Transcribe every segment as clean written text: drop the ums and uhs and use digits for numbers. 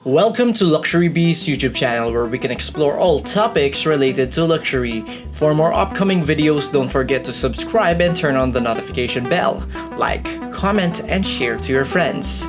Welcome to Luxury Beast YouTube channel where we can explore all topics related to luxury. For more upcoming videos, don't forget to subscribe and turn on the notification bell. Like, comment, and share to your friends.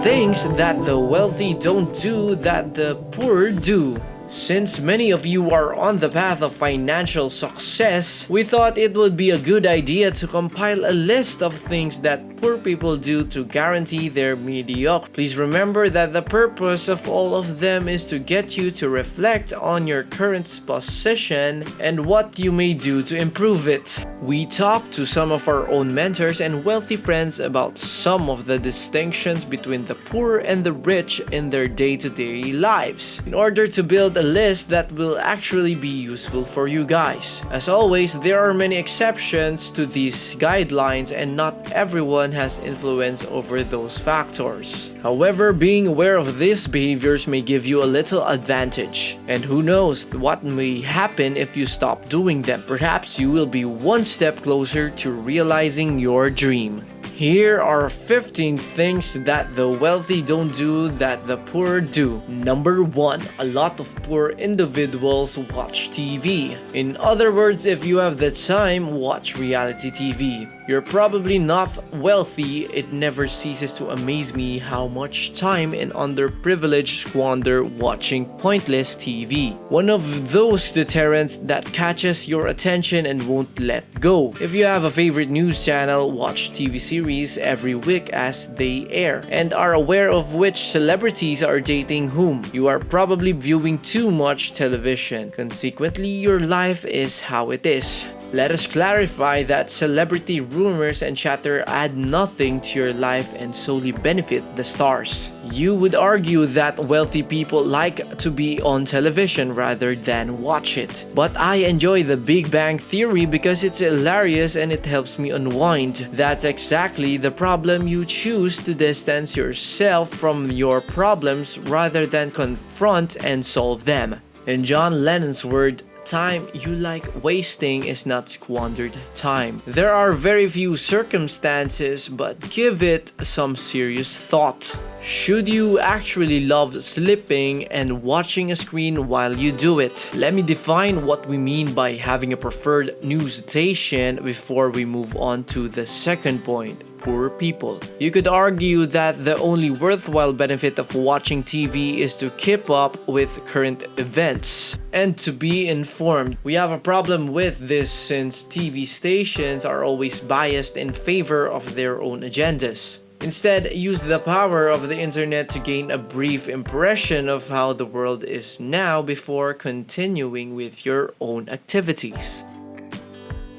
Things that the wealthy don't do that the poor do. Since many of you are on the path of financial success, we thought it would be a good idea to compile a list of things that poor people do to guarantee their mediocre. Please remember that the purpose of all of them is to get you to reflect on your current position and what you may do to improve it. We talked to some of our own mentors and wealthy friends about some of the distinctions between the poor and the rich in their day-to-day lives, in order to build a list that will actually be useful for you guys. As always, there are many exceptions to these guidelines and not everyone has influence over those factors. However, being aware of these behaviors may give you a little advantage. And who knows what may happen if you stop doing them. Perhaps you will be one step closer to realizing your dream. Here are 15 things that the wealthy don't do that the poor do. Number 1. A lot of poor individuals watch TV. In other words, if you have the time, watch reality TV. You're probably not wealthy. It never ceases to amaze me how much time an underprivileged squander watching pointless TV. One of those deterrents that catches your attention and won't let go. If you have a favorite news channel, watch TV series every week as they air, and are aware of which celebrities are dating whom. You are probably viewing too much television. Consequently, your life is how it is. Let us clarify that celebrity rumors and chatter add nothing to your life and solely benefit the stars. You would argue that wealthy people like to be on television rather than watch it. But I enjoy the Big Bang Theory because it's hilarious and it helps me unwind. That's exactly the problem. You choose to distance yourself from your problems rather than confront and solve them. In John Lennon's word, time you like wasting is not squandered time. There are very few circumstances, but give it some serious thought. Should you actually love sleeping and watching a screen while you do it? Let me define what we mean by having a preferred news station before we move on to the second point. Poor people. You could argue that the only worthwhile benefit of watching TV is to keep up with current events and to be informed. We have a problem with this since TV stations are always biased in favor of their own agendas. Instead, use the power of the internet to gain a brief impression of how the world is now before continuing with your own activities.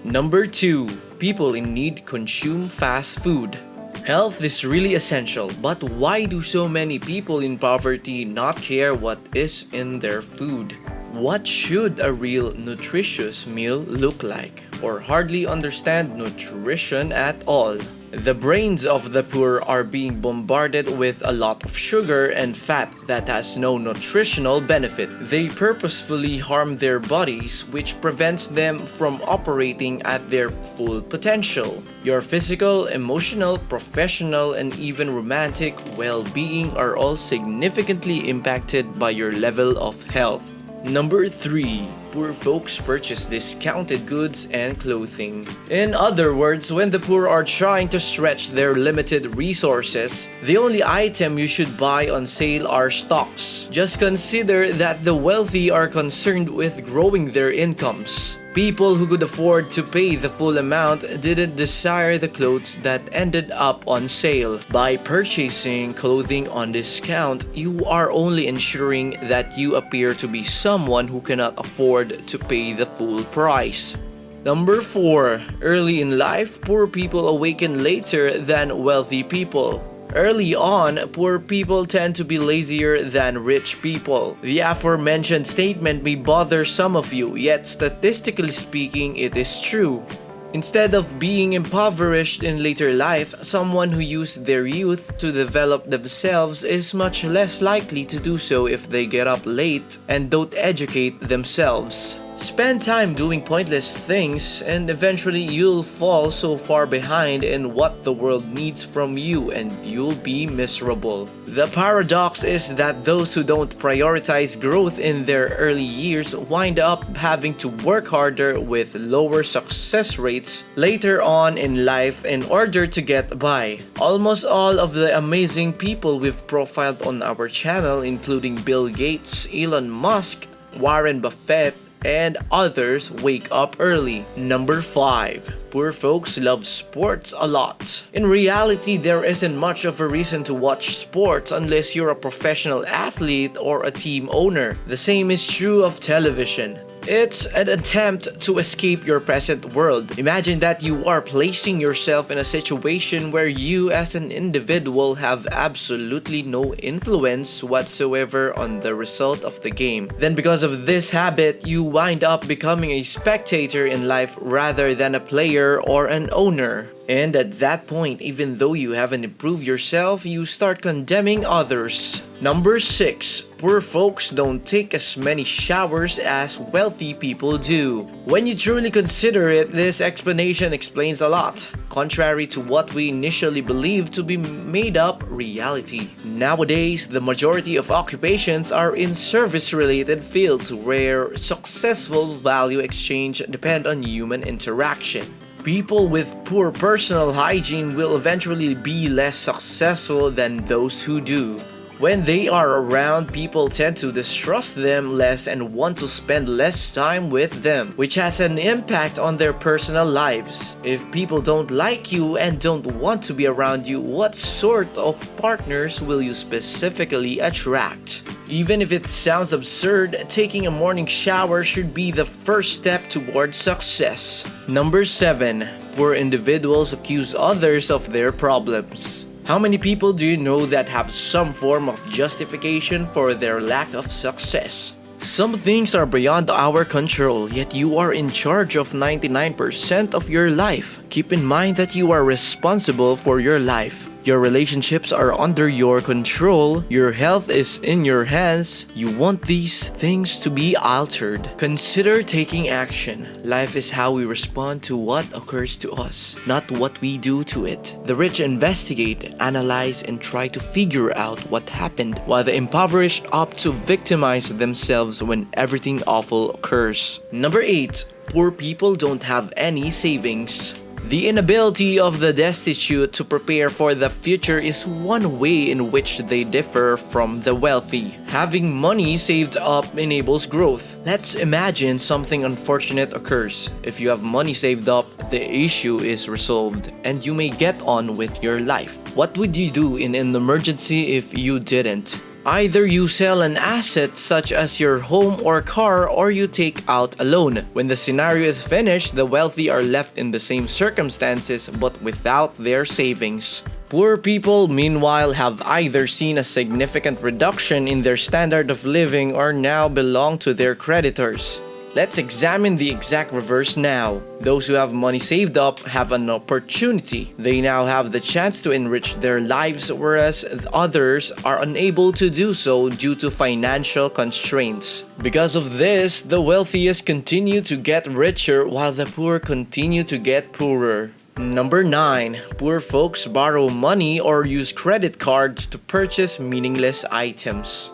Number 2. People in need consume fast food. Health is really essential, but why do so many people in poverty not care what is in their food? What should a real nutritious meal look like? Or hardly understand nutrition at all? The brains of the poor are being bombarded with a lot of sugar and fat that has no nutritional benefit. They purposefully harm their bodies, which prevents them from operating at their full potential. Your physical, emotional, professional, and even romantic well-being are all significantly impacted by your level of health. Number 3. Poor folks purchase discounted goods and clothing. In other words, when the poor are trying to stretch their limited resources, the only item you should buy on sale are stocks. Just consider that the wealthy are concerned with growing their incomes. People who could afford to pay the full amount didn't desire the clothes that ended up on sale. By purchasing clothing on discount, you are only ensuring that you appear to be someone who cannot afford to pay the full price. Number 4. Early in life, poor people awaken later than wealthy people. Early on, poor people tend to be lazier than rich people. The aforementioned statement may bother some of you, yet statistically speaking, it is true. Instead of being impoverished in later life, someone who used their youth to develop themselves is much less likely to do so if they get up late and don't educate themselves. Spend time doing pointless things and eventually you'll fall so far behind in what the world needs from you and you'll be miserable. The paradox is that those who don't prioritize growth in their early years wind up having to work harder with lower success rates later on in life in order to get by. Almost all of the amazing people we've profiled on our channel, including Bill Gates, Elon Musk, Warren Buffett, and others, wake up early. Number 5. Poor folks love sports a lot. In reality, there isn't much of a reason to watch sports unless you're a professional athlete or a team owner. The same is true of television. It's an attempt to escape your present world. Imagine that you are placing yourself in a situation where you as an individual have absolutely no influence whatsoever on the result of the game. Then because of this habit, you wind up becoming a spectator in life rather than a player or an owner. And at that point, even though you haven't improved yourself, you start condemning others. Number 6. Poor folks don't take as many showers as wealthy people do. When you truly consider it, this explanation explains a lot, contrary to what we initially believed to be made-up reality. Nowadays, the majority of occupations are in service-related fields where successful value exchange depend on human interaction. People with poor personal hygiene will eventually be less successful than those who do. When they are around, people tend to distrust them less and want to spend less time with them, which has an impact on their personal lives. If people don't like you and don't want to be around you, what sort of partners will you specifically attract? Even if it sounds absurd, taking a morning shower should be the first step towards success. Number 7. Poor individuals accuse others of their problems. How many people do you know that have some form of justification for their lack of success? Some things are beyond our control, yet you are in charge of 99% of your life. Keep in mind that you are responsible for your life. Your relationships are under your control. Your health is in your hands. You want these things to be altered. Consider taking action. Life is how we respond to what occurs to us, not what we do to it. The rich investigate, analyze, and try to figure out what happened, while the impoverished opt to victimize themselves when everything awful occurs. Number 8. Poor people don't have any savings. The inability of the destitute to prepare for the future is one way in which they differ from the wealthy. Having money saved up enables growth. Let's imagine something unfortunate occurs. If you have money saved up, the issue is resolved and you may get on with your life. What would you do in an emergency if you didn't? Either you sell an asset such as your home or car, or you take out a loan. When the scenario is finished, the wealthy are left in the same circumstances but without their savings. Poor people, meanwhile, have either seen a significant reduction in their standard of living or now belong to their creditors. Let's examine the exact reverse now. Those who have money saved up have an opportunity. They now have the chance to enrich their lives, whereas others are unable to do so due to financial constraints. Because of this, the wealthiest continue to get richer while the poor continue to get poorer. Number 9. Poor folks borrow money or use credit cards to purchase meaningless items.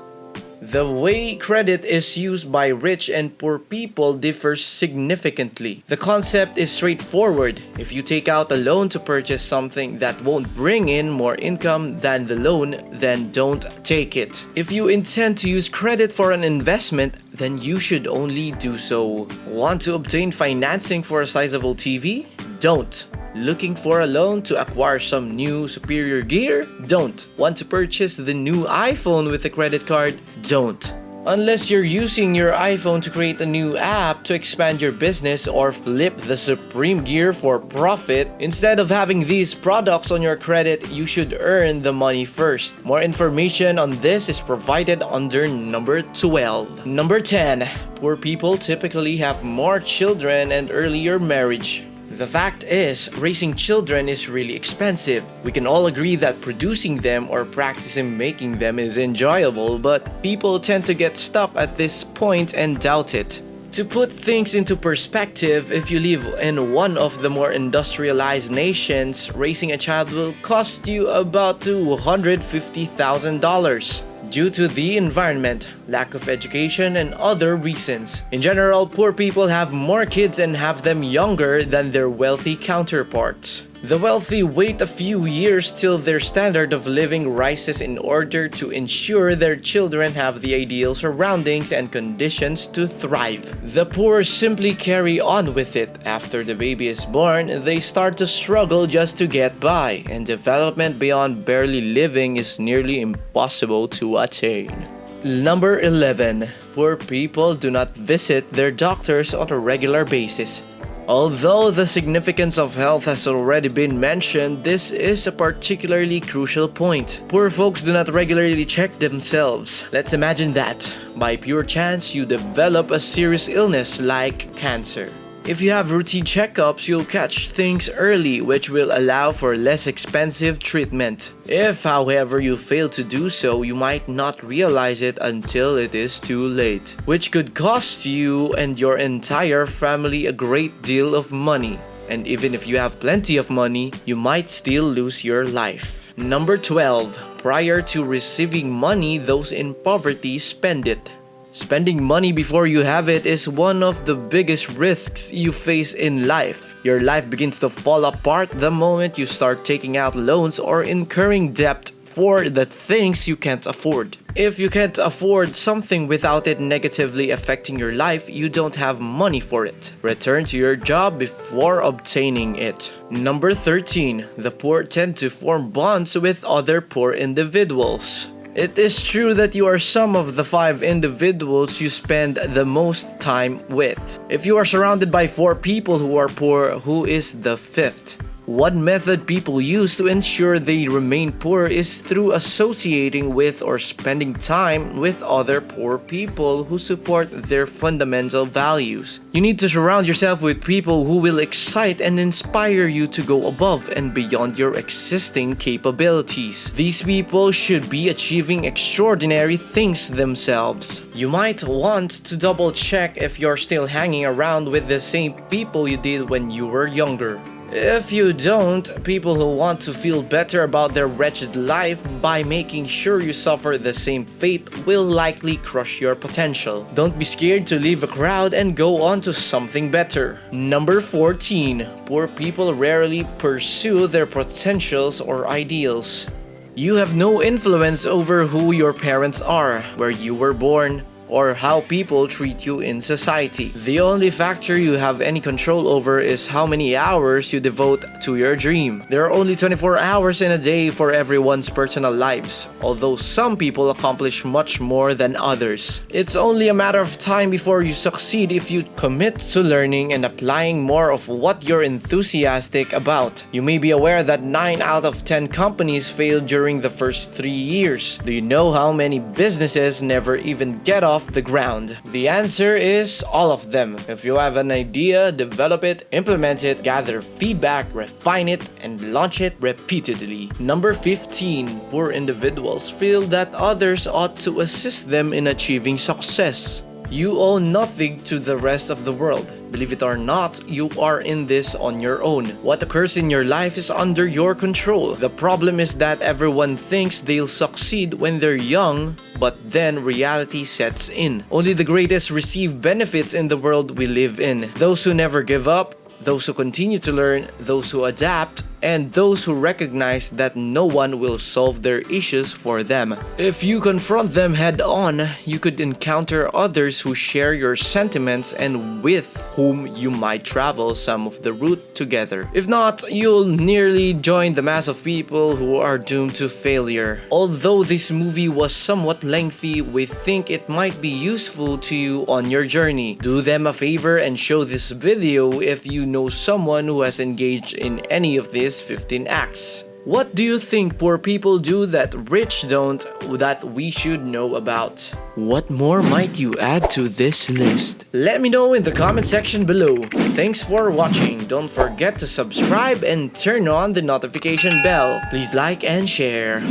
The way credit is used by rich and poor people differs significantly. The concept is straightforward. If you take out a loan to purchase something that won't bring in more income than the loan, then don't take it. If you intend to use credit for an investment, then you should only do so. Want to obtain financing for a sizable TV? Don't. Looking for a loan to acquire some new superior gear? Don't. Want to purchase the new iPhone with a credit card? Don't. Unless you're using your iPhone to create a new app to expand your business or flip the supreme gear for profit, instead of having these products on your credit, you should earn the money first. More information on this is provided under number 12. Number 10. Poor people typically have more children and earlier marriage. The fact is, raising children is really expensive. We can all agree that producing them or practicing making them is enjoyable, but people tend to get stuck at this point and doubt it. To put things into perspective, if you live in one of the more industrialized nations, raising a child will cost you about $250,000 due to the environment, lack of education, and other reasons. In general, poor people have more kids and have them younger than their wealthy counterparts. The wealthy wait a few years till their standard of living rises in order to ensure their children have the ideal surroundings and conditions to thrive. The poor simply carry on with it. After the baby is born, they start to struggle just to get by, and development beyond barely living is nearly impossible to attain. Number 11. Poor people do not visit their doctors on a regular basis. Although the significance of health has already been mentioned, this is a particularly crucial point. Poor folks do not regularly check themselves. Let's imagine that, by pure chance, you develop a serious illness like cancer. If you have routine checkups, you'll catch things early, which will allow for less expensive treatment. If, however, you fail to do so, you might not realize it until it is too late, which could cost you and your entire family a great deal of money. And even if you have plenty of money, you might still lose your life. Number 12. Prior to receiving money, those in poverty spend it. Spending money before you have it is one of the biggest risks you face in life. Your life begins to fall apart the moment you start taking out loans or incurring debt for the things you can't afford. If you can't afford something without it negatively affecting your life, you don't have money for it. Return to your job before obtaining it. Number 13. The poor tend to form bonds with other poor individuals. It is true that you are some of the 5 individuals you spend the most time with. If you are surrounded by 4 people who are poor, who is the 5th? One method people use to ensure they remain poor is through associating with or spending time with other poor people who support their fundamental values. You need to surround yourself with people who will excite and inspire you to go above and beyond your existing capabilities. These people should be achieving extraordinary things themselves. You might want to double check if you're still hanging around with the same people you did when you were younger. If you don't, people who want to feel better about their wretched life by making sure you suffer the same fate will likely crush your potential. Don't be scared to leave a crowd and go on to something better. Number 14. Poor people rarely pursue their potentials or ideals. You have no influence over who your parents are, where you were born, or how people treat you in society. The only factor you have any control over is how many hours you devote to your dream. There are only 24 hours in a day for everyone's personal lives, although some people accomplish much more than others. It's only a matter of time before you succeed if you commit to learning and applying more of what you're enthusiastic about. You may be aware that 9 out of 10 companies fail during the first 3 years. Do you know how many businesses never even get off the ground? The answer is all of them. If you have an idea, develop it, implement it, gather feedback, refine it, and launch it repeatedly. Number 15. Poor individuals feel that others ought to assist them in achieving success. You owe nothing to the rest of the world. Believe it or not, you are in this on your own. What occurs in your life is under your control. The problem is that everyone thinks they'll succeed when they're young, but then reality sets in. Only the greatest receive benefits in the world we live in. Those who never give up, those who continue to learn, those who adapt, and those who recognize that no one will solve their issues for them. If you confront them head on, you could encounter others who share your sentiments and with whom you might travel some of the route together. If not, you'll nearly join the mass of people who are doomed to failure. Although this movie was somewhat lengthy, we think it might be useful to you on your journey. Do them a favor and show this video if you know someone who has engaged in any of these 15 acts. What do you think poor people do that rich don't, that we should know about? What more might you add to this list? Let me know in the comment section below. Thanks for watching. Don't forget to subscribe and turn on the notification bell. Please like and share.